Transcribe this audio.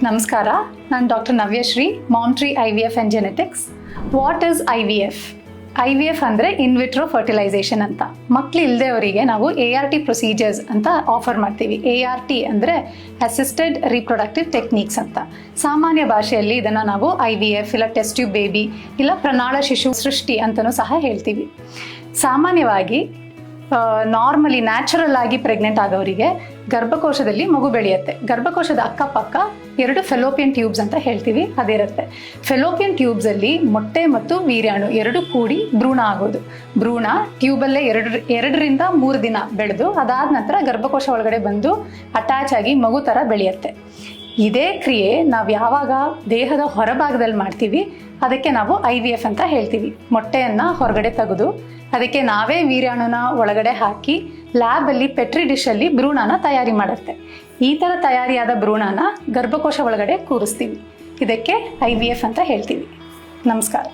ನಮಸ್ಕಾರ, ನಾನು doctor Navyashree, Mantri IVF and genetics. What is IVF? IVF ಅಂದರೆ ಇನ್ ವಿಟ್ರೋ ಫರ್ಟಿಲೈಸೇಷನ್ ಅಂತ. ಮಕ್ಕಳು ಇಲ್ಲದೆಯವರಿಗೆ ನಾವು ART ಪ್ರೊಸೀಜರ್ಸ್ ಅಂತ ಆಫರ್ ಮಾಡ್ತೀವಿ. ART ಅಂದರೆ ಅಸಿಸ್ಟೆಡ್ ರೀಪ್ರೊಡಕ್ಟಿವ್ ಟೆಕ್ನಿಕ್ಸ್ ಅಂತ. ಸಾಮಾನ್ಯ ಭಾಷೆಯಲ್ಲಿ ಇದನ್ನು ನಾವು IVF ಇಲ್ಲ ಟೆಸ್ಟ್ ಟ್ಯೂಬ್ ಬೇಬಿ ಇಲ್ಲ ಪ್ರಣಾಳ ಶಿಶು ಸೃಷ್ಟಿ ಅಂತಲೂ ಸಹ ಹೇಳ್ತೀವಿ. ಸಾಮಾನ್ಯವಾಗಿ ನಾರ್ಮಲಿ ನ್ಯಾಚುರಲ್ ಆಗಿ ಪ್ರೆಗ್ನೆಂಟ್ ಆಗೋರಿಗೆ ಗರ್ಭಕೋಶದಲ್ಲಿ ಮಗು ಬೆಳೆಯುತ್ತೆ. ಗರ್ಭಕೋಶದ ಅಕ್ಕಪಕ್ಕ 2 ಫೆಲೋಪಿಯನ್ ಟ್ಯೂಬ್ಸ್ ಅಂತ ಹೇಳ್ತೀವಿ, ಅದಿರುತ್ತೆ. ಫೆಲೋಪಿಯನ್ ಟ್ಯೂಬ್ಸಲ್ಲಿ ಮೊಟ್ಟೆ ಮತ್ತು ವೀರ್ಯಾಣು 2 ಕೂಡಿ ಭ್ರೂಣ ಆಗೋದು. ಭ್ರೂಣ ಟ್ಯೂಬಲ್ಲೇ 2ರಿಂದ 3 ದಿನ ಬೆಳೆದು ಅದಾದ ನಂತರ ಗರ್ಭಕೋಶ ಒಳಗಡೆ ಬಂದು ಅಟ್ಯಾಚ್ ಆಗಿ ಮಗು ಥರ ಬೆಳೆಯುತ್ತೆ. ಇದೇ ಕ್ರಿಯೆ ನಾವು ಯಾವಾಗ ದೇಹದ ಹೊರಭಾಗದಲ್ಲಿ ಮಾಡ್ತೀವಿ ಅದಕ್ಕೆ ನಾವು IVF ಅಂತ ಹೇಳ್ತೀವಿ. ಮೊಟ್ಟೆಯನ್ನು ಹೊರಗಡೆ ತೆಗೆದು ಅದಕ್ಕೆ ನಾವೇ ವೀರ್ಯಾಣುನ ಒಳಗಡೆ ಹಾಕಿ ಲ್ಯಾಬಲ್ಲಿ ಪೆಟ್ರಿ ಡಿಶಲ್ಲಿ ಭ್ರೂಣನ ತಯಾರಿ ಮಾಡುತ್ತೆ. ಈ ಥರ ತಯಾರಿಯಾದ ಭ್ರೂಣನ ಗರ್ಭಕೋಶ ಒಳಗಡೆ ಕೂರಿಸ್ತೀವಿ. ಇದಕ್ಕೆ IVF ಅಂತ ಹೇಳ್ತೀವಿ. ನಮಸ್ಕಾರ.